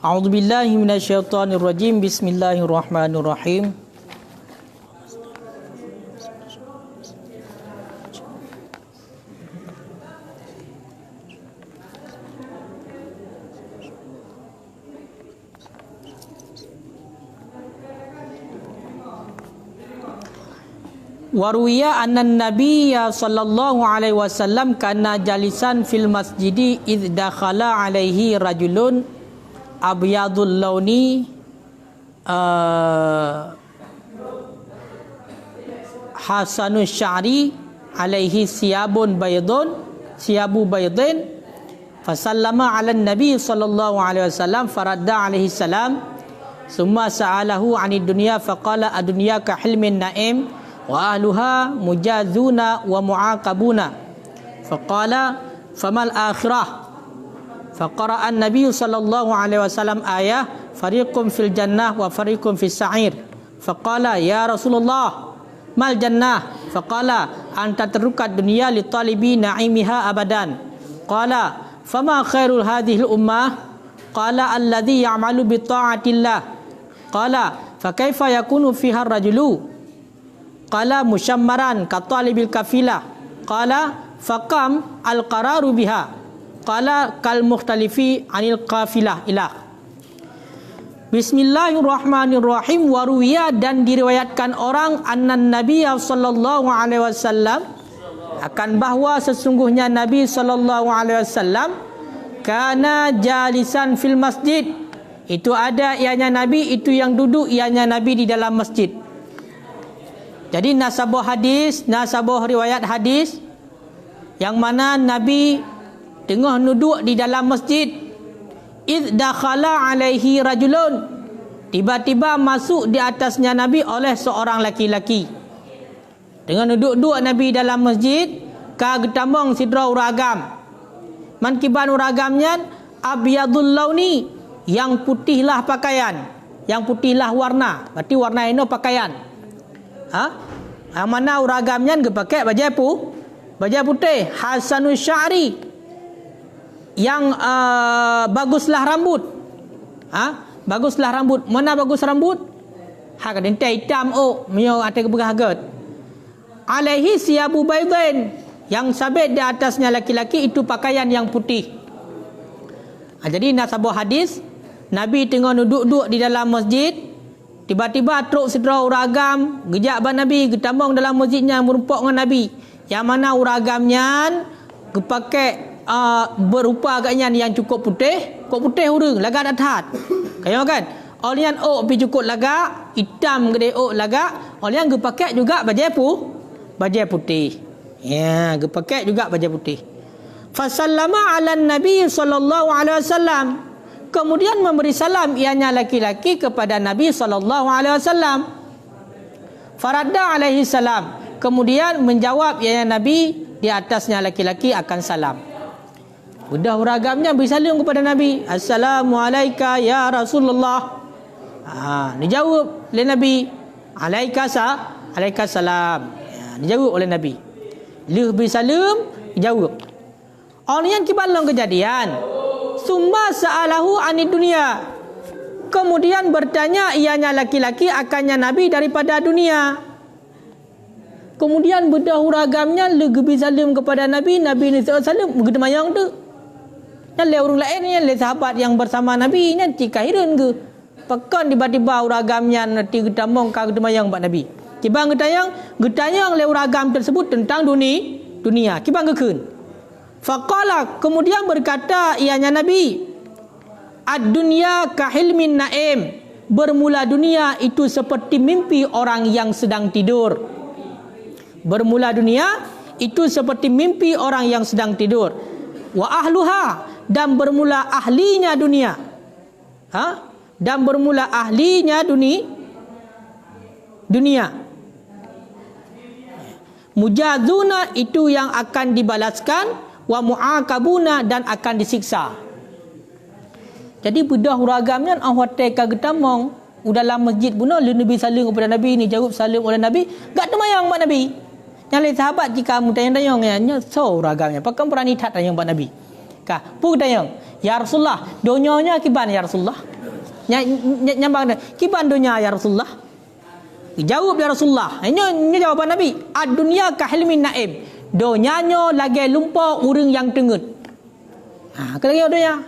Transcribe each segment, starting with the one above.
A'udzubillahi minasyaitonirrajim. Bismillahirrahmanirrahim. Waruya annan nabiyya sallallahu alaihi wasallam kana jalisan fil masjidi idh dakhala alaihi rajulun abyadul launi hasanus sya'ri alaihi siyabu baydin fasallama ala nabi sallallahu alaihi wasallam faradda alaihi salam summa sa'alahu 'anid dunya faqala ad-dunya ka hilmin na'im wa ahluha mujazuna wa mu'aqabuna faqala famal akhirah faqara an-nabiy sallallahu alaihi wasallam ayah fariqum fil jannah wa fariqum fis sa'ir faqala ya Rasulullah mal jannah faqala anta tarukat dunya li talibi na'imiha abadan qala fama khairul hadhihi al-ummah qala alladhi ya'malu bi ta'atillah qala fa kaifa yakunu fiha ar-rajulu qala musyammaran ka talibil kafilah qala faqam al-qararu biha qala kal mukhtalifi anil kafilah ilah. Bismillahirrahmanirrahim. Waruwiya, dan diriwayatkan orang annan nabiyya sallallahu alaihi wasallam akan bahwa sesungguhnya Nabi sallallahu alaihi wasallam kana jalisan fil masjid, itu ada ianya Nabi, itu yang duduk ianya Nabi di dalam masjid. Jadi nasabah hadis, nasabah riwayat hadis yang mana Nabi tengah duduk di dalam masjid. Idh dakhala alaihi rajulun, tiba-tiba masuk di atasnya Nabi oleh seorang laki-laki. Dengan duduk-duduk Nabi dalam masjid, ka getambang sidra uragam. Man kiban uragamnya abyadul launi, yang putihlah pakaian, yang putihlah warna. Berarti warna ini pakaian. Yang mana uragamnya pakai baju putih. Hasanus sya'ri, yang baguslah rambut. Baguslah rambut. Mana bagus rambut? Kadang hitam mio ada keberharga. Alaihi siyabu baydin, yang sabit di atasnya laki-laki itu pakaian yang putih. Jadi nasabah hadis, Nabi tengah duduk-duduk di dalam masjid. Tiba-tiba truk sedera uragam gejak ban Nabi, getambang dalam masjidnya merumpak dengan Nabi. Yang mana uragamnya kepakai berupa agaknya yang cukup putih, hurung lagak dathat. Kayo kan? Olian pi cukup lagak, hitam gede lagak, olian kepakai juga baju putih. Ya, kepakai juga baju putih. Fasallama ala nabi sallallahu alaihi wasallam. Kemudian memberi salam ianya laki-laki kepada Nabi SAW. Faradda alaihi salam. Kemudian menjawab ianya Nabi di atasnya laki-laki akan salam. Udah uragamnya beri salam kepada Nabi. Assalamualaikum ya Rasulullah. Dijawab oleh Nabi. Alaikasalam. Dijawab oleh Nabi. Beri salam, dijawab. Orang yang kibalang kejadian. Summa sa'alahu 'anid dunya. Kemudian bertanya ianya laki-laki akannya Nabi daripada dunia. Kemudian bedah uragamnya legebi salim kepada Nabi. Nabi ni salim begitu mayang tu. Yang le orang lain yang le sahabat yang bersama Nabi nya cikahireun ke. Pekan tiba-tiba uragamnya nanti getambang ka gedemayang bak Nabi. Kibang getayang le uragam tersebut tentang dunia. Kibang gekeun. Faqala, kemudian berkata ianya Nabi, ad-dunya kahilmin na'im, bermula dunia itu seperti mimpi orang yang sedang tidur. Bermula dunia itu seperti mimpi orang yang sedang tidur. Wa ahluha, dan bermula ahlinya dunia. Dan bermula ahlinya dunia. Mujazuna, itu yang akan dibalaskan, wa mu'aqabuna, dan akan disiksa. Jadi bedah uragamnya hotel ka getamong dalam masjid pun Nabi salim kepada Nabi ni, jawab salim oleh Nabi, gak temayang mak Nabi. Yang lain sahabat jika mu tayang-tayang nya so uragamnya pakai berani tak tayang mak Nabi. Pu tayang, ya Rasulullah, donyonya kiban ya Rasulullah. nyambang dia. Kiban dunia ya Rasulullah. Jawab ya Rasulullah. Ini jawapan Nabi. Ad-dunya kahilmin naib. Donyanya lagi lumpur urang yang tengut. Kalau donya.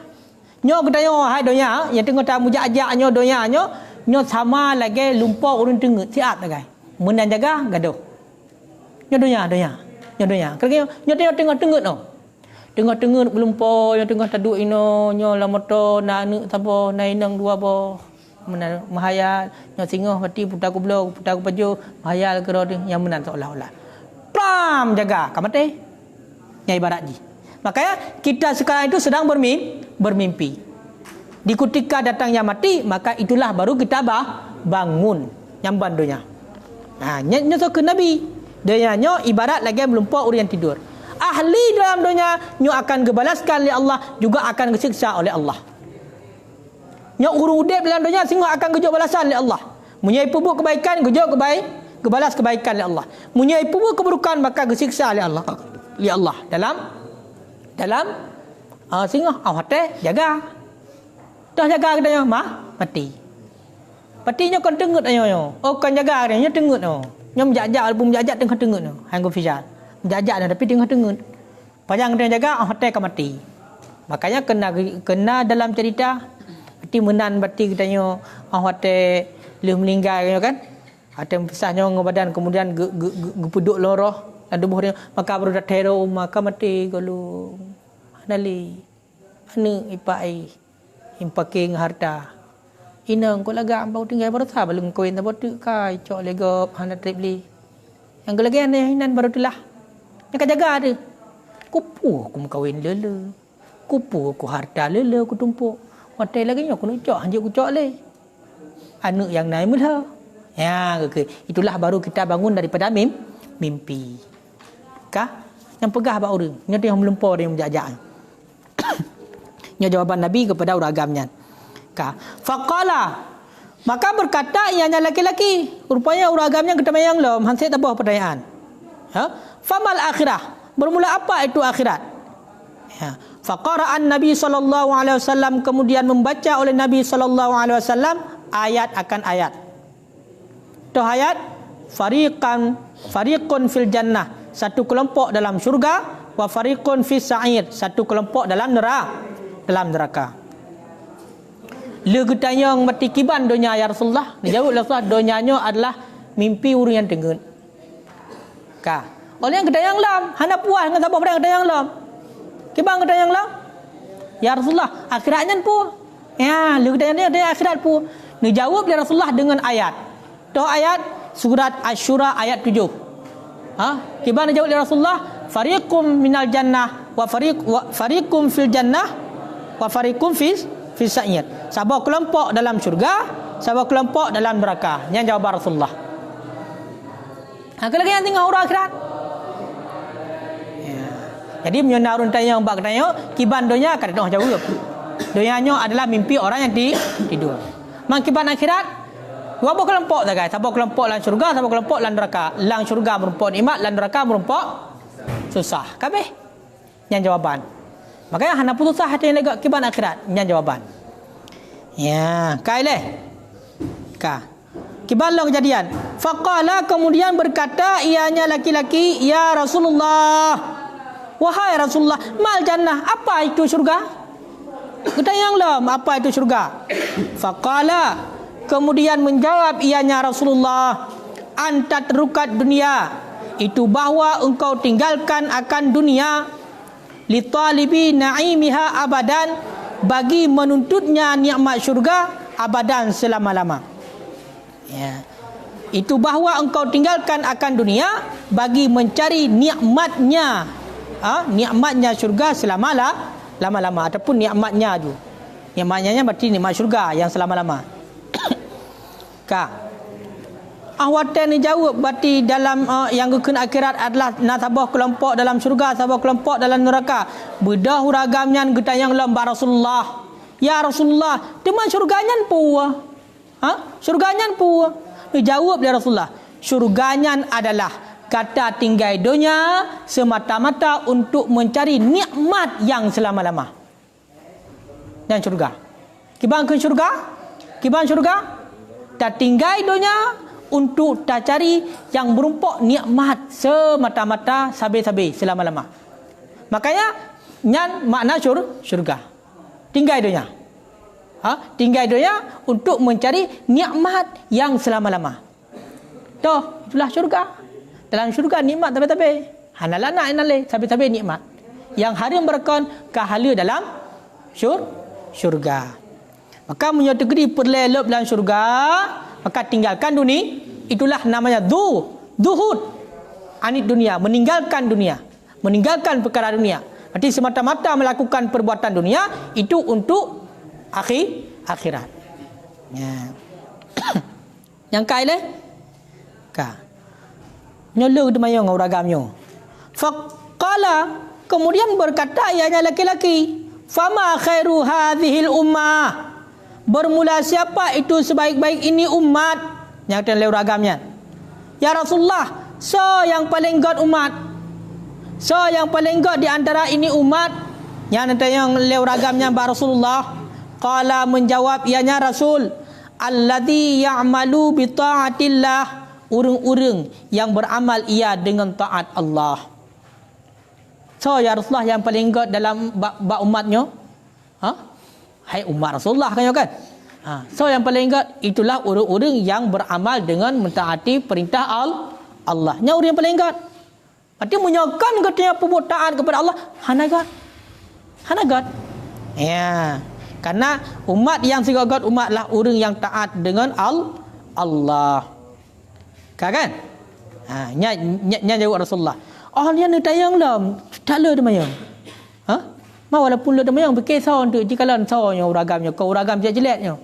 Nyo kita nyo hai donya yang tengah tamu ajak nyo donya nyo sama lagi lumpur urang tengut. Siap tak guys? Menan jaga gaduh. Nyo donya. Nyo donya. Kalau nyo tengah tengut no. Tengah-tengah belumpur yang tengah taduk ino nyo la motor na anu sapa na inang dua bo mahayal nyo singoh mati putaku blok putaku paju mahayal kero yang menan seolah-olah pram jaga kamate nyai barat ji. Makanya kita sekarang itu sedang bermimpi. Di ketika datangnya mati maka itulah baru kita bangun nyamban dunia. Nyo so ke Nabi dia nyo ibarat lagi melumpur orang yang tidur. Ahli dalam dunia nyo akan dibalaskan oleh Allah juga akan disiksa oleh Allah. Nyo urung udip dalam dunia sehingga akan gejok balasan oleh Allah. Munyai perbuat kebaikan gejok kebalas kebaikan oleh Allah. Munyai perbuat keburukan maka disiksa oleh Allah. Oleh Allah dalam sehingga hati jaga. Dah jaga katanya mati. Patinya kan tengut ayo. Oh kan jaga dia tengut no. Nyo menjajak album menjajak tengah tengut no. Hang official. Jajak dah tapi tengah-tengah. Pajang dia jaga hotel ke mati. Makanya kena dalam cerita mati menan bati katanya hotel leh meninggal kan. Ada pisahnya badan kemudian gepuduk loroh dan tubuh dia maka baru dah teror maka mati kalau nali anu ipai impaking harta. Inang ko laga ambau tinggal baru sah belum koin tak botu kai cok legop hana tripli. Yang lagi ane hinan baru tulah. Yang jaga ada. Kupu aku kawin lele. Kupu aku harta lele aku tumpuk. Hotel lagi aku nak cok hanjik aku cok le. Anak yang naik mula. Ya, itulah baru kita bangun daripada mimpi. Kah? Yang pegah ba orang. Nya yang melumpur dia menjajak. Nya jawapan Nabi kepada uragamnya. Kah? Faqala maka berkata ianya laki-laki. Rupanya uragamnya kita mayang lom hansik tabah pertanyaan. Famal akhirah. Bermula apa itu akhirat? Faqara'an Nabi sallallahu alaihi wasallam kemudian membaca oleh Nabi sallallahu alaihi wasallam ayat akan ayat. Itu ayat fariqun fil jannah, satu kelompok dalam syurga, wa fariqun fis sa'ir, satu kelompok dalam neraka. Le getanya mati kiban dunia ya Rasulullah. Dijawab Rasulullah donyanya adalah mimpi urang yang tengut. Ka oleh yang kedayang lam hana puas dengan sabah pada kedayang lam kibang kedayang lam ya Rasulullah akhiratnya pu ya lu kedayang dia akhirat pu ni jawab dia Rasulullah dengan ayat tu ayat surat Asy-Syura ayat 7 kibang dia jawab dia Rasulullah fariqum minal jannah wa fariqum fil jannah wa fariqum fis sa'ir, sabah kelompok dalam syurga, sabah kelompok dalam neraka. Yang jawab Rasulullah. Kalau yang tinggal orang akhirat. Jadi menyona urun tanya mbak tanya kiban donya kada dah jawab. Donyanya adalah mimpi orang yang tidur. Mang kiban akhirat berapa kelompok dah guys? Sabah kelompok dalam syurga, sabah kelompok dalam neraka. Lang syurga merumpok nikmat, lang neraka merumpok susah. Kabeh. Yang jawaban. Makanya hana putus asa hati lega kiban akhirat. Yang jawaban. Ya, kaileh. Ka. Kiban lo kejadian. Faqala kemudian berkata ianya laki-laki, "Ya Rasulullah, wahai Rasulullah, mal jannah, apa itu syurga?" Bertanya apa itu syurga? Faqala kemudian menjawab ianya Rasulullah, "Anta terukat dunia." Itu bahwa engkau tinggalkan akan dunia li talibi naimiha abadan, bagi menuntutnya nikmat syurga abadan selama-lama. Ya. Itu bahwa engkau tinggalkan akan dunia bagi mencari nikmatnya, nikmatnya syurga lama-lama ataupun nikmatnya tu. Nikmatnya berarti nikmat syurga yang selama-lama. Ka. Awatan ni jawab berarti dalam yang kekena akhirat adalah nasabah kelompok dalam syurga, nasabah kelompok dalam neraka. Bedah huragamnya getayang lamba Rasulullah. Ya Rasulullah, teman syurganya pu. Syurganya pu. Dijawab dia Rasulullah, syurganya adalah kata tinggal dunia semata-mata untuk mencari nikmat yang selama-lama. Dan syurga. Kibang ke syurga? kiban syurga tak tinggal dunia untuk tak cari yang berumpuk nikmat semata-mata sabi-sabi selama-lama. Makanya nyan makna syurga. Tinggal dunia. Tinggal dunia untuk mencari nikmat yang selama-lama. Itulah syurga. Dalam syurga nikmat tabi-tabi. Hanalah nak inalih tabi-tabi nikmat. Yang hari berkon kahala dalam syurga. Maka menyatakan perlelop dalam syurga, maka tinggalkan dunia. Itulah namanya zuhud anit dunia, meninggalkan dunia, meninggalkan perkara dunia. Berarti semata-mata melakukan perbuatan dunia itu untuk akhirat. Ya. Yang kaile ka nyolong demayong uragamnya. Faqala, kemudian berkata ianya laki-laki, fama khairu hadhil ummah, bermula siapa itu sebaik-baik ini umat. Yang kata lewat ragamnya, ya Rasulullah, so yang paling god umat, so yang paling god di antara ini umat. Yang kata yang lewat ragamnya Mbak Rasulullah, qala, menjawab ianya Rasul, alladhi ya'malu bi ta'atillah, urang-urang yang beramal ia dengan taat Allah. So ya Rasulullah, yang paling god dalam bak umatnya, hai umat Rasulullah kan? So yang paling ingat itulah orang-orang yang beramal dengan mentaati perintah Allah. Nya orang yang paling ingat. Berarti menyokan katanya perbuatan taat kepada Allah hanagat. Ya. Karena umat yang segagat umatlah orang yang taat dengan Allah. Kan? Nya jawab Rasulullah. Dia ni tayang lah. Tak le demayang. Walaupun le demayang berkisah untuk jikalan sawanya uragamnya, kau uragam jelek-jeleknya.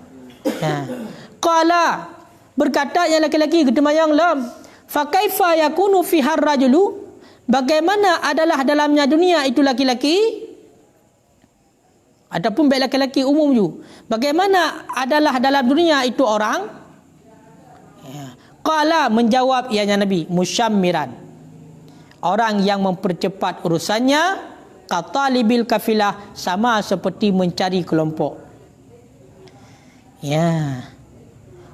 Qala, berkata yang laki-laki gedemayang lam, fa kaifa yakunu fiha ar-rajulu, bagaimana adalah dalamnya dunia itu laki-laki ataupun baik laki-laki umum ju, bagaimana adalah dalam dunia itu orang. Qala, menjawab ianya Nabi, musyammiran, orang yang mempercepat urusannya, katalibil kafilah, sama seperti mencari kelompok. Ya.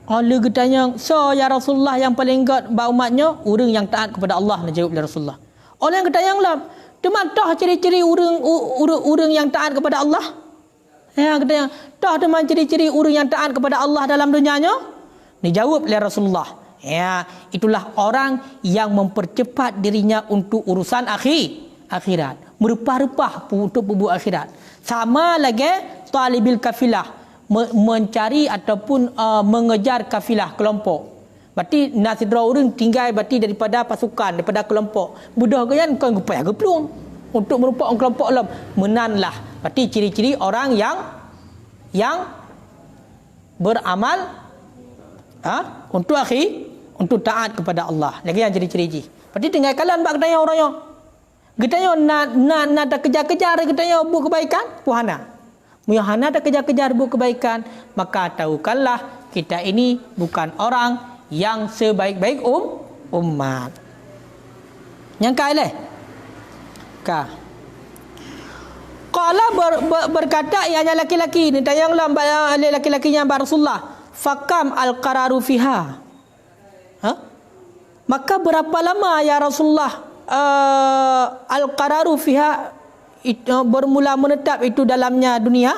Allah katanya, so ya Rasulullah, yang paling god bak umatnya orang yang taat kepada Allah. Nak jawab Rasulullah. Orang yang katanya lah, dematah ciri-ciri orang yang taat kepada Allah. Ya, katanya, dah deman ciri-ciri orang yang taat kepada Allah dalam dunianya. Dijawab oleh Rasulullah. Ya, itulah orang yang mempercepat dirinya untuk urusan akhirat. Merupah-rupah untuk bubuh akhirat. Sama lagi talibil kafilah, mencari ataupun mengejar kafilah kelompok. Berarti nasidra orang tinggal berarti daripada pasukan, daripada kelompok. Budak kan kau gupaya ke peluang untuk merupakan kelompok lam menanlah. Berarti ciri-ciri orang yang beramal untuk taat kepada Allah. Lagi yang ciri-ciri. Berarti tinggal kalian bak katanya orangnya. Katanya nak kejar-kejar katanya buat kebaikan, puhana. Muhana tak kejar-kejar buat kebaikan, maka tahukanlah kita ini bukan orang yang sebaik-baik umat. Yang kaileh. Qala, berkata ianya laki-laki ni tayanglah laki-lakinya Rasulullah, fakam al-qararu fiha. Maka berapa lama ya Rasulullah al-qararu fiha bermula menetap itu dalamnya dunia?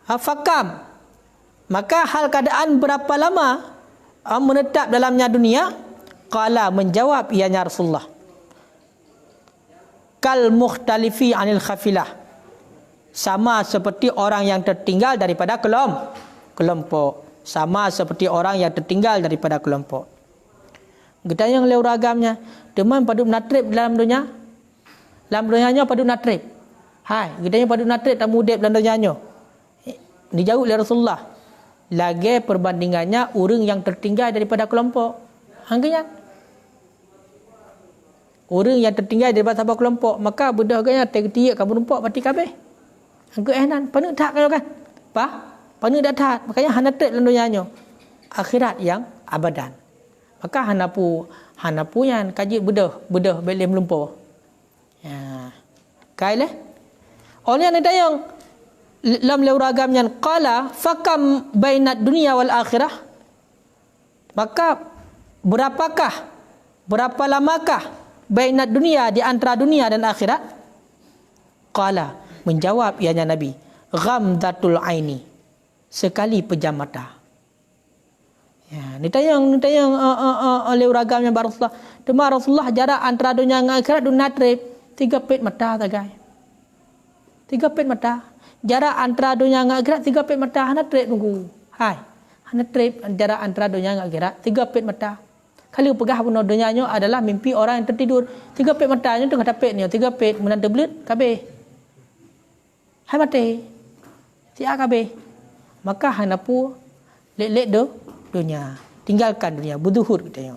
Fakam, maka hal keadaan berapa lama menetap dalamnya dunia? Qala, menjawab ianya Rasulullah, kal mukhtalifi anil khafilah, sama seperti orang yang tertinggal daripada kelompok. Sama seperti orang yang tertinggal daripada kelompok. Kita yang leu ragamnya, teman padu natrib dalam dunia. Dalam dunianya padu natrib. Hai, kita yang padu natrib tak mudip dalam dunianya. Dijawab oleh Rasulullah, lagi perbandingannya orang yang tertinggal daripada kelompok. Hangkanya orang yang tertinggal daripada sahabat kelompok, maka budak agaknya tiap kamu nampak pati kabeh. Angka ehnan, penuh tak kalau kan? Penuh dah tak. Makanya hanatrib dalam dunianya. Akhirat yang abadan. Maka hanapu yang kaji bedah boleh melumpur. Ya. Kailah. Oleh yang tayang lam leuragamnya qala fakam bainad dunia wal akhirah, maka berapa lamakah bainad dunia, di antara dunia dan akhirat? Qala, menjawab ianya Nabi, ghamdatul aini, sekali pejam mata. Ya, ni tayang oleh uragamnya Rasulullah. Dema Rasulullah jarak antara dunia dengan akhirat dunia trip 3 pet mata tagai. 3 pet mata. Jarak antara dunia dengan akhirat 3 pet mata, hana trip tunggu. Hai. Hana trip jarak antara dunia dengan akhirat 3 pet mata. Kalau pegah pun dunianya adalah mimpi orang yang tertidur. 3 pet matanya tengah tapet ni, 3 pet kemudian terbelut kabeh. Hai mati. Siap kabeh. Maka hana pu lek dunia, tinggalkan dunia, berzuhud kita.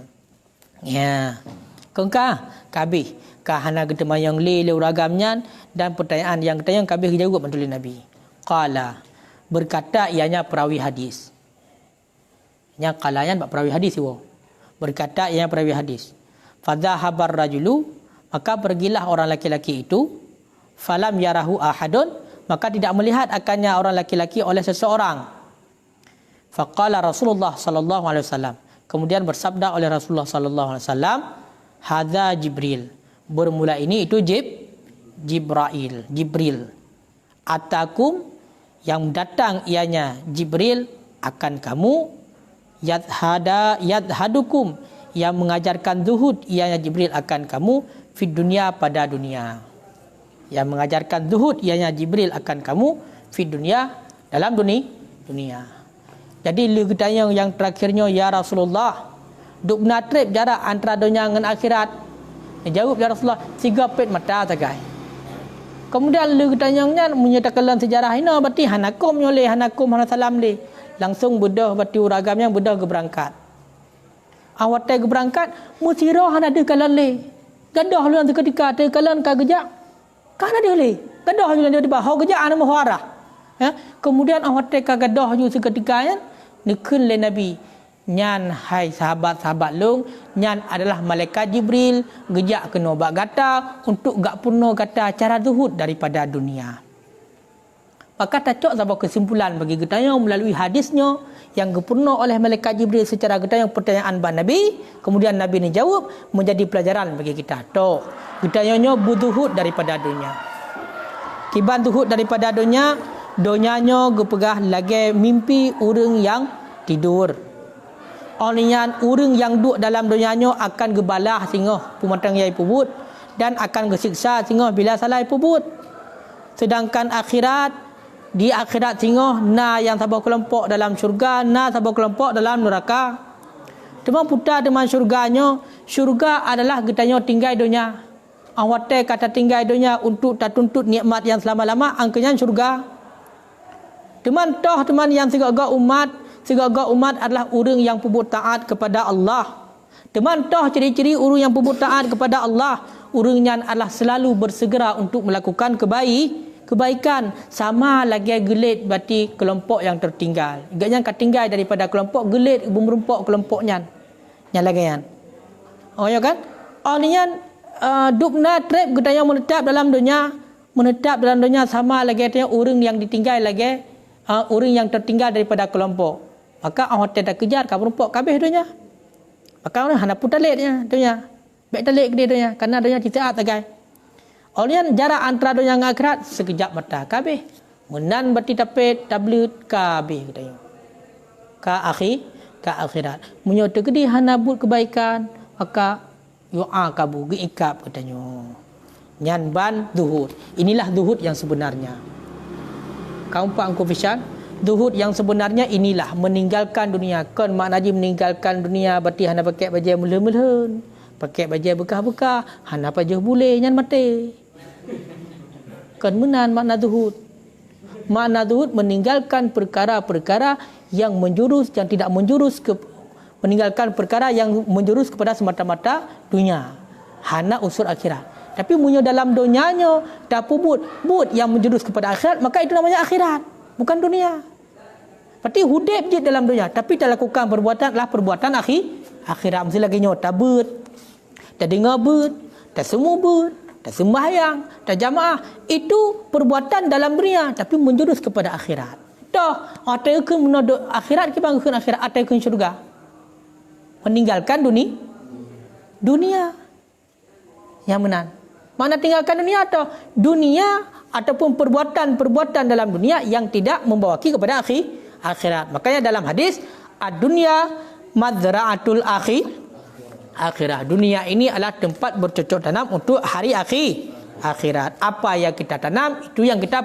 Ya, kengkah kabeh kahana kita mayang le uragamnya, dan pertanyaan yang kita yang kabeh jawab mentulis Nabi. Qala, berkata ianya perawi hadis. Nya qalayan bab perawi hadis iwo. Berkata ianya perawi hadis. Fadhahabar rajulu, maka pergilah orang laki-laki itu, falam yarahu ahadun, maka tidak melihat akannya orang laki-laki oleh seseorang. Faqala Rasulullah sallallahu alaihi wasallam, kemudian bersabda oleh Rasulullah sallallahu alaihi wasallam, hadza Jibril, bermula ini itu Jibril. Atakum, yang datang ianya Jibril akan kamu, yadhadukum, yang mengajarkan zuhud ianya Jibril akan kamu, fid dunia, pada dunia. Yang mengajarkan zuhud ianya Jibril akan kamu, fid dunia, dalam dunia. Jadi lu tanya yang terakhirnya, ya Rasulullah, duk natrib jarak antara dunia dengan akhirat. Dia jawab, ya Rasulullah, 3 pet mata tagai. Kemudian lu tanya menyatakan sejarah ini, berarti hanakum oleh hanakum salam le. Langsung bedah berarti uragamnya bedah ke berangkat. Awat ke berangkat, musirah ada kalan le. Gadah lu ketika ada kalan ka gejak. Kan ada le. Gadah lu tiba hau gejak ana muharah. Ya, kemudian awat ka gadah ju seketika ya. Nikun le Nabi, nyan hai sahabat-sahabat long, nyan adalah malaikat Jibril, gejak kena bak gata untuk gak puno gata cara zuhud daripada dunia. Maka tacok sampai kesimpulan bagi kita yang melalui hadisnya yang gepurno oleh malaikat Jibril secara kita yang pertanyaan ban Nabi, kemudian Nabi ni jawab, menjadi pelajaran bagi kita. Tok, kita yang berzuhud daripada dunia. Kiban zuhud daripada dunia, donyanya gepegah lagi mimpi urang yang tidur. Olehnya urang yang duduk dalam donyanya akan gebalah singah pumatang yai pubut, dan akan gesiksa singah bila salah pubut. Sedangkan di akhirat singah na yang sabar kelompok dalam syurga, na sabar kelompok dalam neraka. Cuma putar dengan syurganya, syurga adalah getanya tinggal dunia. Awate kata tinggal dunia untuk tak tuntut nikmat yang selama-lama, angkanya syurga. Teman yang segala umat adalah orang yang puput taat kepada Allah. Teman ciri-ciri orang yang puput taat kepada Allah, orangnya adalah selalu bersegera untuk melakukan kebaikan. Sama lagi gelit berarti kelompok yang tertinggal. Agaknya ketinggal daripada kelompok, gelit bermerumpok kelompoknya. Yang lagi kan. Oh ya kan? Orangnya dukna trip kita yang menetap dalam dunia sama lagi orang yang ditinggal lagi. Orang yang tertinggal daripada kelompok, maka orang tidak kejar kau perompok kabeh dunia. Maka orang hendak putar letnya dunia, baik telik ke dunia, karena dunia tidak tagai. Orang jarak antara dunia dengan akhirat sekejap mata kabeh. Menan berarti tapet tablet kabeh katanya. Ka akhirat. Munyo tegedi hanabut kebaikan, maka doa kabu geikap katanya. Nyan ban zuhud. Inilah zuhud yang sebenarnya. Kaum pak angku fisyan, zuhud yang sebenarnya inilah meninggalkan dunia. Kan maknanya meninggalkan dunia berarti hana pakai baju meleun-meleun, pakai baju bekah-bekah, hana baju boleh nyan mati. Kan menan makna zuhud. Makna zuhud meninggalkan perkara-perkara yang tidak menjurus ke, meninggalkan perkara yang menjurus kepada semata-mata dunia. Hana unsur akhirat. Tapi punya dalam dunianya dah pubut yang menjurus kepada akhirat, maka itu namanya akhirat, bukan dunia. Berarti hudib je dalam dunia, tapi tak lakukan perbuatan adalah perbuatan akhirat. Mesti lagi nyota bet, tak dengar bet, tak semua bet. tak sembahyang, tak jamaah. Itu perbuatan dalam dunia tapi menjurus kepada akhirat. Dah, atau ke menodok akhirat, kita bangun akhirat, atau ke syurga. Meninggalkan dunia. Yang benar. Mana tinggalkan dunia atau dunia ataupun perbuatan-perbuatan dalam dunia yang tidak membawa kepada akhirat. Makanya dalam hadis, ad-dunya mazra'atul akhirat. Dunia ini adalah tempat bercocok tanam untuk hari akhirat. Apa yang kita tanam, itu yang kita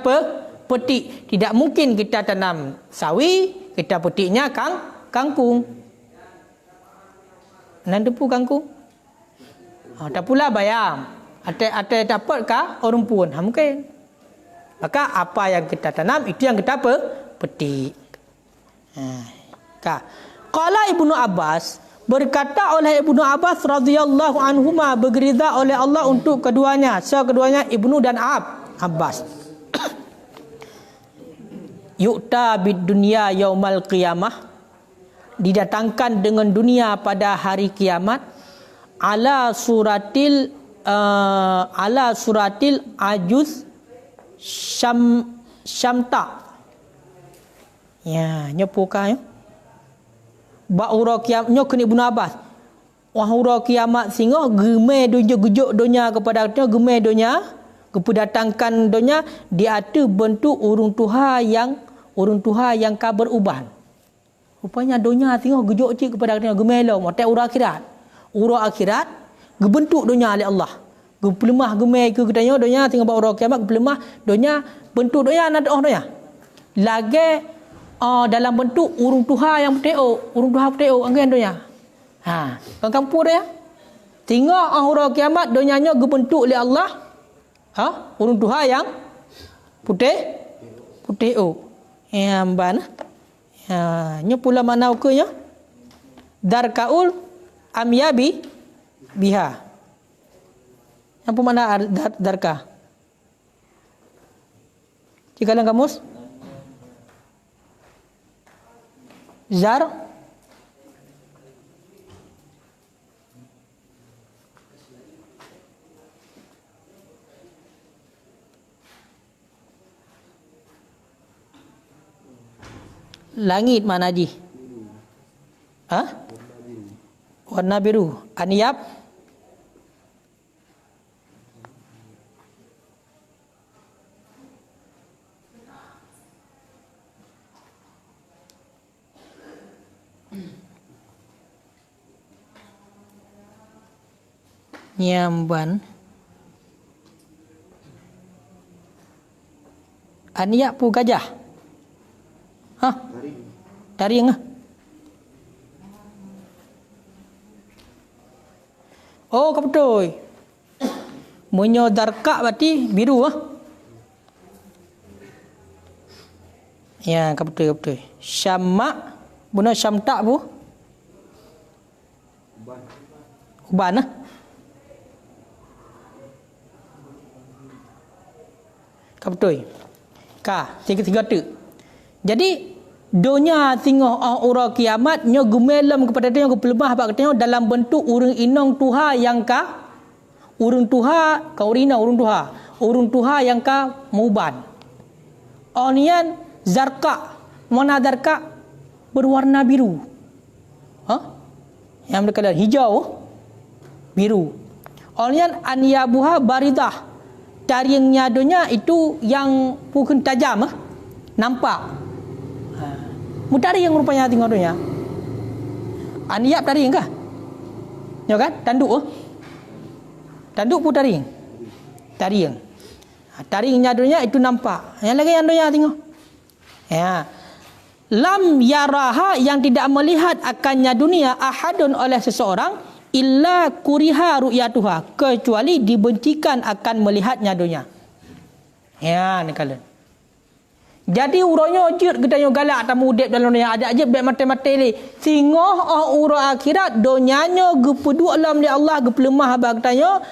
petik. Tidak mungkin kita tanam sawi, kita petiknya kangkung. Nanti pun kangkung. Tak pula bayam. Ada dapatkah orang pun? Mungkin. Maka apa yang kita tanam, itu yang kita petik. Qala Ibnu Abbas, berkata oleh Ibnu Abbas radhiyallahu anhuma, bergerida oleh Allah untuk keduanya, sekeduanya Ibnu dan Abbas. Yu'ta bid dunya yaumal qiyamah, didatangkan dengan dunia pada hari kiamat, ala suratil ajuz syamta. Ya, nyopuka ya. Ba'ura kiamat nyo kini Ibnu Abbas. Wahura kiamat singo gemeh dunya gujuk dunya kepada dia, gemeh dunya kepudatangkan dunya, dia ada bentuk urung tuha yang kaberuban. Rupanya dunia tengok gejuk cik kepada dia gemelo motek ura akhirat gebentuk dunia oleh Allah. Gepelemah gemai ke katanya dunia tengok ura kiamat gepelemah dunia bentuk dunia nak dunia. Lagi dalam bentuk urung tuha yang peteo angin dunia. Kan kampur dia. Tengok ura kiamat dunianya gebentuk oleh Allah. Urung tuha yang puteo. Ban. Nya pula mana ukanya? Darkaul amyabi biha. Apa mana darka? Cikalang kamus? Zar langit mana Haji? Warna biru. Aniyab? Nyamban. Aniyab pu gajah. Taring. Oh, kau betul. Munyo darka berarti biru Ya, kau betul. Syamma, guna syamta bu. Uban Kau betul. Tiga tu. Jadi dunia tengok ura kiamat nyo gemelam kepada dia yang pelemah bak katanya dalam bentuk urang inong tuha yang urang tuha urang tuha yang muban. Onian zarqa, mana zarqa berwarna biru. Yang berkala hijau biru. Onian anyabuha baridah, taringnya dunia itu yang bukan tajam nampak. Mutari yang rupanya tengok dunia. Aniyab taring kah? Ya kan? Tanduk Tanduk pun taring. Taringnya dunia itu nampak. Yang lagi yang dunia tengok. Ya. Lam yaraha, yang tidak melihat akannya dunia ahadun oleh seseorang illa kuriha ru'yatuha, kecuali dibencikan akan melihatnya dunia. Ya, ni kalian. Jadi uranya jut gedanya galak tamu udip dalam dunia ada aja baik mati-mati ni. Singoh ura akhirat donyanya gepeduk alam dia Allah gepelemah abang tanya.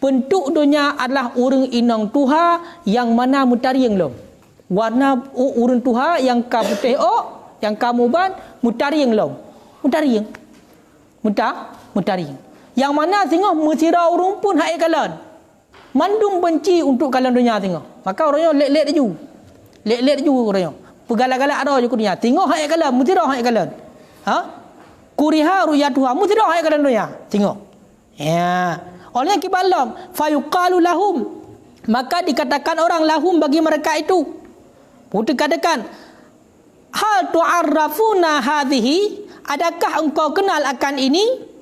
Bentuk dunia adalah urang inang tuha yang mana mutaring lom. Warna urang tuha yang ka putih yang kamu ban mutaring lom. Mutaring. Mutaring. Yang mana singoh mesira urung pun hai kalan. Mandung benci untuk kalian dunia tengok. Maka orangnya lek-lek dia ju. Lek-lek dia ju orangnya. Pegalak-galak ada je dunia. Tengok hak kalian, mutira hak kalian. Ha? Kuriha ruyatuha, mutira hak kalian dunia. Tengok. Ya. Oleh kibalam, fayuqalu lahum. Maka dikatakan orang lahum bagi mereka itu. Putih katakan, hal tu'arrafuna hadhihi, adakah engkau kenal akan ini?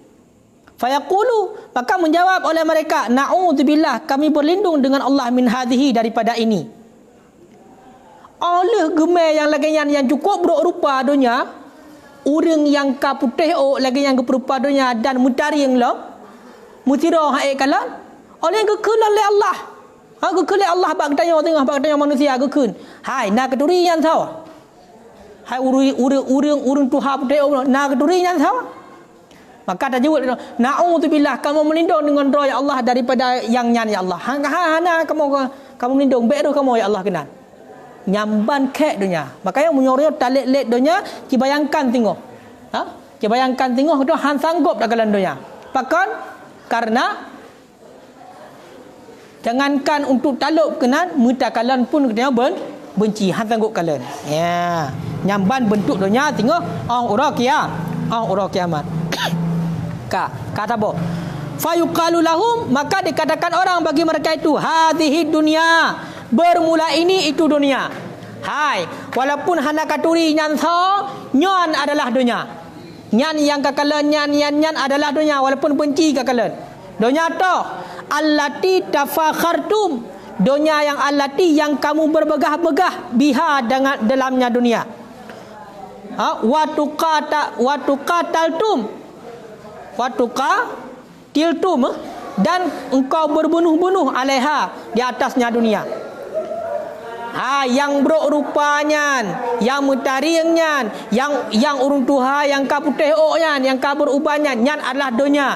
Fayaqulu, maka menjawab oleh mereka, na'udzubillah, kami berlindung dengan Allah min hadhihi, daripada ini. Oleh gemar yang lagi yang cukup berupa dunia, orang yang ka putih lagi yang berupa dunia dan mutari yang lo, mutira hai kalan, oleh gekun oleh Allah. Ha gekun oleh Allah bak tanya tengah bak tanya manusia gekun. Hai nak keduri yang tahu. Hai urang Tuhan putih nak keduri yang tahu. Maka tak jawab, na'udzubillah, kamu melindung dengan roh ya Allah daripada yang nyan ya Allah. Hana kamu melindung baik roh kamu ya Allah kenal. Nyamban kek dunia. Makanya menyorot talik-lik dunia, dibayangkan tengok. Ha? Dibayangkan tengok tu han sanggup dak kalan dunia. Pakon karena jangankan untuk taluk kenan, muta kalian pun kena benci han sanggup kalian. Ya. Nyamban bentuk dunia tengok orang kiamat. Kata apa? Fayuqalu lahum, maka dikatakan orang bagi mereka itu, hadhihi dunia, bermula ini itu dunia. Hai, walaupun hana katuri nyan tho, nyan adalah dunia. Nyan yang kakalan nyan adalah dunia, walaupun benci kakalan. Dunia to allati tafakhartum, dunia yang allati yang kamu berbegah-begah biha dengan dalamnya dunia. Ha, watuqataltum, tiltum, dan engkau berbunuh-bunuh alaiha, di atasnya dunia. Yang berupanya, yang mutariangnya, yang urung tuha, yang ka putih oknya, yang ka berubahnya, nyan adalah dunia.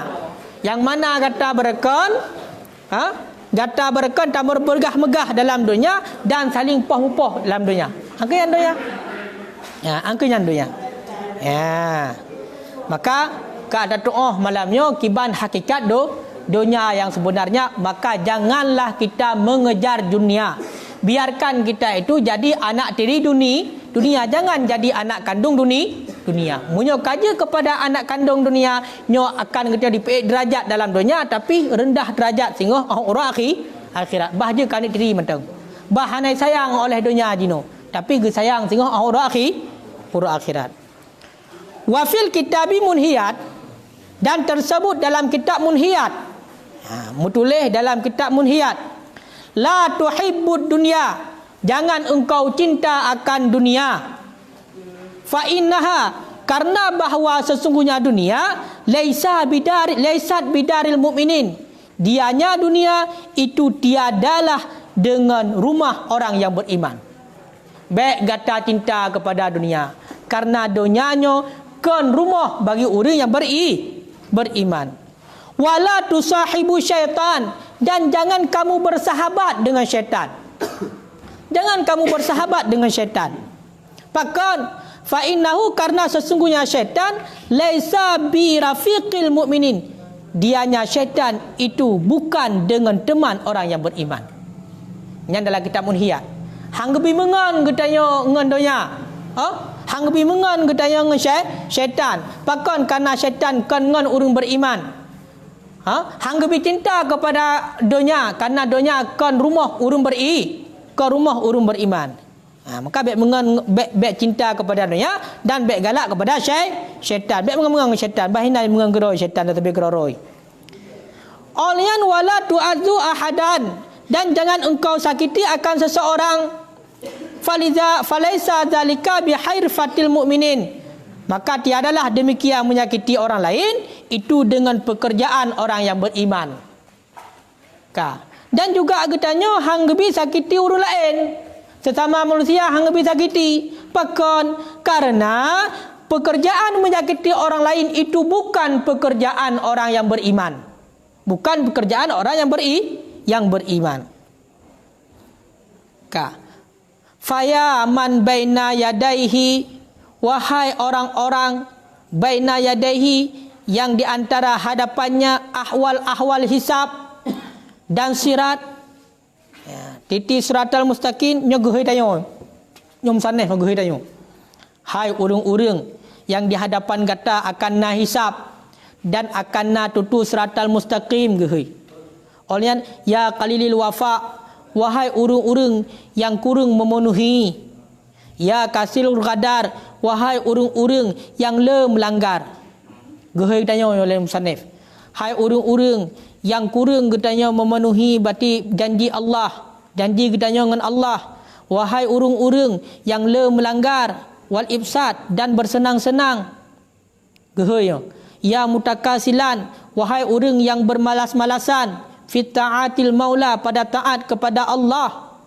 Yang mana kata berkon, kata berkon tak berbergah-megah dalam dunia dan saling poh-poh dalam dunia. Angka yang dunia. Ya, angka yang dunia. Ya. Maka kada doa malamnya kiban hakikat dunia yang sebenarnya, maka janganlah kita mengejar dunia. Biarkan kita itu jadi anak tiri dunia, jangan jadi anak kandung dunia. Munyo kaja kepada anak kandung dunia, nyo akan kita dipeik derajat dalam dunia tapi rendah derajat sehingga orang akhirat. Bah je kan tiri mentang. Bah hanai sayang oleh dunia jino, tapi ge sayang sehingga orang akhirat. Wa fil kitabi munhiyat, dan tersebut dalam kitab munhiyat. Mutulis dalam kitab munhiyat, la tuhibbud dunya, jangan engkau cinta akan dunia. Fa innaha, karena bahawa sesungguhnya dunia laisat bidaril mukminin, dianya dunia itu tiadalah dengan rumah orang yang beriman. Baik gata cinta kepada dunia, karena dunianya kan rumah bagi orang yang beriman. Wala tusahibu syaitan, dan jangan kamu bersahabat dengan syaitan. Jangan kamu bersahabat dengan syaitan. Pakon fa innahu, karena sesungguhnya syaitan laisa bi rafiqil mukminin, dianya syaitan itu bukan dengan teman orang yang beriman. Yang dalam kitab munhiyat. Hang gebi mengan getanya ngan donya. Hang gebi mengan getanya ngan syaitan. Pakon karena syaitan kan ngan urang beriman. Hang gebi cinta kepada dunia, karena dunia kan rumah urang beriman. Maka baik mengan baik cinta kepada dunia dan baik galak kepada syaitan. Baik mengan syaitan, bahina mengan geroi syaitan tetapi geroi. Olian wala tu'adzu ahadan, dan jangan engkau sakiti akan seseorang. Falaisa dzalika bihairfatil mukminin, maka tiadalah demikian menyakiti orang lain itu dengan pekerjaan orang yang beriman. Dan juga agetanya hang gebi sakiti orang lain, sesama manusia hang gebi sakiti. Pakon karena pekerjaan menyakiti orang lain itu bukan pekerjaan orang yang beriman. Bukan pekerjaan orang yang beriman. Faya man baina yadaihi, wahai orang-orang baina yadaihi, yang di antara hadapannya ahwal-ahwal hisab, dan sirat ya, titi siratal mustaqim nyo gehoi dayo nyom saneh gehoi dayo. Hai urang-urang yang di hadapan gata akan na hisab dan akan na tutu siratal mustaqim gehoi. Oleh ya qalilil wafa, wahai urang-urang yang kurang memenuhi. Ya kasilul qadar, wahai urang-urang yang le melanggar. Gehoi tanya oleh musannif. Hai urang-urang yang kurang katanya memenuhi berarti janji Allah, janji katanya dengan Allah. Wahai urang-urang yang le melanggar wal ifsad dan bersenang-senang. Gehoi ya mutakasilan, wahai orang yang bermalas-malasan fit ta'atil maula, pada taat kepada Allah.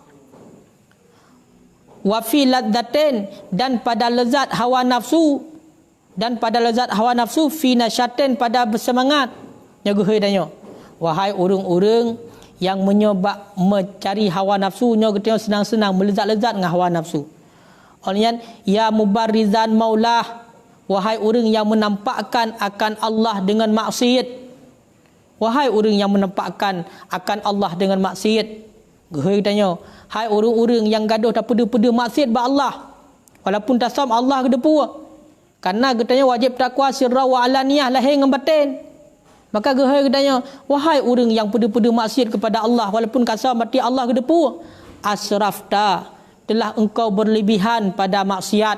Wa fi ladzatin, dan pada lezat hawa nafsu, dan pada lezat hawa nafsu fi nasyatin, pada bersemangat. Nya gehoi danyo. Wahai orang-orang yang menyobak mencari hawa nafsu, nya getio senang-senang melezat-lezat dengan hawa nafsu. Oleh ya mubarrizan maulah, wahai orang yang menampakkan akan Allah dengan maksiat. Wahai orang yang menampakkan akan Allah dengan maksiat. Gehoi tanya, hai orang-orang yang gaduh tak peda-peda maksiat ba Allah. Walaupun tasam Allah gedepu. Karena katanya wajib takwa sirra wa alaniyah, lahir dengan batin. Maka gehoi katanya, wahai orang yang peda-peda maksiat kepada Allah walaupun kasar mati Allah gedepu. Asrafta, telah engkau berlebihan pada maksiat.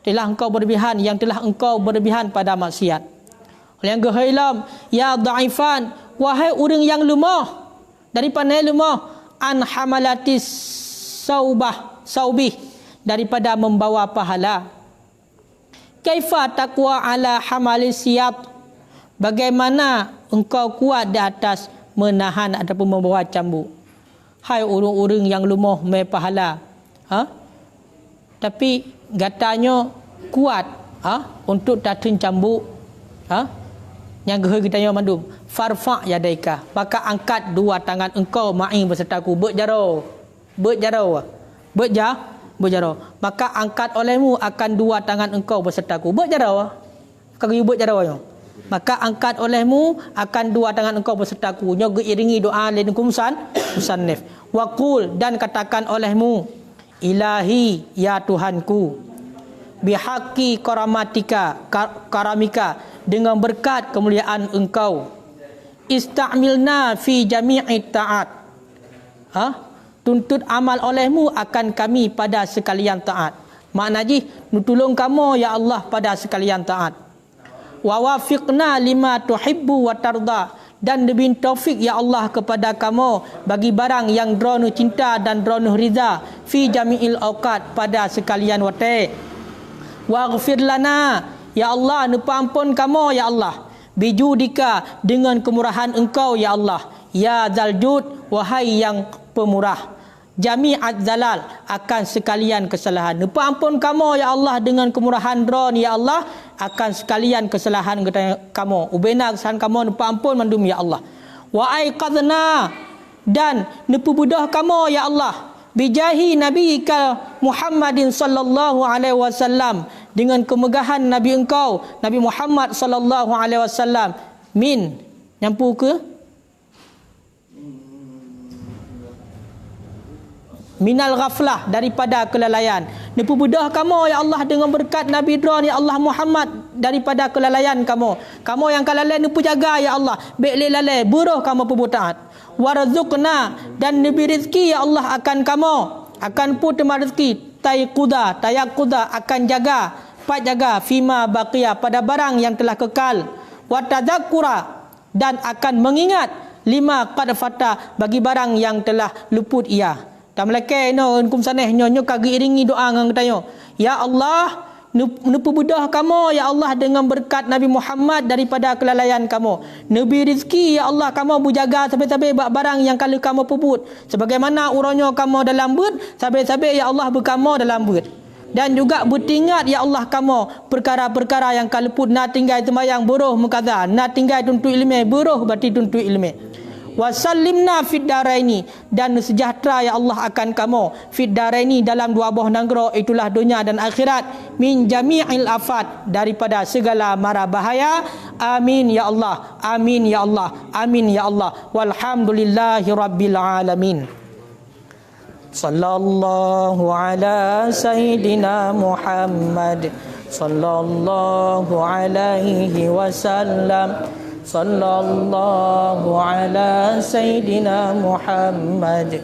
Telah engkau berlebihan, yang telah engkau berlebihan pada maksiat. Yang gehailam ya dhaifan, wahai orang yang lemah, daripada lemah an hamalatis saubih, daripada membawa pahala. Kaifa taqwa ala hamalis siyat, bagaimana engkau kuat di atas menahan ataupun membawa cambuk. Hai orang-orang yang lemah mai pahala, tapi gatanya kuat untuk datang cambuk. Yang gehoi kita yang mandum, farfa yadaika, maka angkat dua tangan engkau ma'i besertaku, berjaro, maka angkat olehmu akan dua tangan engkau besertaku, berjaro, maka angkat olehmu akan dua tangan engkau besertaku. Nya iringi doa lain musannif. Waqul, dan katakan olehmu, ilahi ya Tuhanku, bihaqqi karamika, dengan berkat kemuliaan engkau, istamilna fi jami'i ta'at, tuntut amal olehmu akan kami pada sekalian taat. Maknanya tolong kamu ya Allah pada sekalian taat. Wa wafiqna lima tuhibbu wa tarda, dan diberi taufik ya Allah kepada kamu bagi barang yang drono cinta dan drono riza, fi jami'il awqat, pada sekalian waktu. Waghfir lana ya Allah, nupa ampun kamu ya Allah, bijudika, dengan kemurahan engkau ya Allah, ya zaljud, wahai yang pemurah, jami'at zalal, akan sekalian kesalahan. Nupa ampun kamu ya Allah dengan kemurahan dron ya Allah, akan sekalian kesalahan kamu. Ubena kesalahan kamu nupa ampun mandum ya Allah. Wa aiqadna, dan nupa budah kamu ya Allah, bijahi nabiyika Muhammadin sallallahu alaihi wasallam, dengan kemegahan nabi engkau Nabi Muhammad sallallahu alaihi wasallam, min nyampu ke minal ghaflah, daripada kelalaian. Nepu bedah kamu ya Allah dengan berkat Nabi Dron ya Allah Muhammad, daripada kelalaian kamu. Kamu yang kelalaian nepu jaga ya Allah, baik lalai buruh kamu perbuatan. Warzuqna, dan diberi rezeki ya Allah akan kamu, akan pun rezeki tayakuda, akan jaga, jaga fima baqiya, pada barang yang telah kekal. Wa tadzakura, dan akan mengingat lima qad fata, bagi barang yang telah luput ia. Tak meleke no kum saneh nyo kagi iringi doa ngang tayo. Ya Allah, nupu budah kamu ya Allah dengan berkat Nabi Muhammad daripada kelalaian kamu. Nabi rizki ya Allah, kamu bujaga sampai-sampai barang yang kalau kamu puput. Sebagaimana uronyo kamu dalam but, sampai-sampai ya Allah berkamu dalam but. Dan juga bertingat ya Allah kamu perkara-perkara yang kalau put na tinggal sembahyang buruh mukadha, na tinggal tuntut ilmu buruh berarti tuntut ilmu. wa sallimna fid daraini, dan sejahtera ya Allah akan kamu fid daraini, dalam dua buah negara, itulah dunia dan akhirat, min jami'il afat, daripada segala mara bahaya. Amin ya Allah, amin ya Allah, amin ya Allah. Walhamdulillahi rabbil alamin. Sallallahu ala sayyidina Muhammad, sallallahu alaihi wasallam, sallallahu ala sayyidina Muhammad,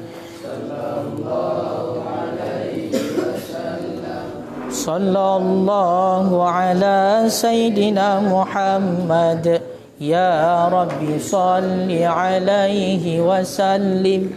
sallallahu ala sayyidina Muhammad. Ya Rabbi salli alaihi wasallim.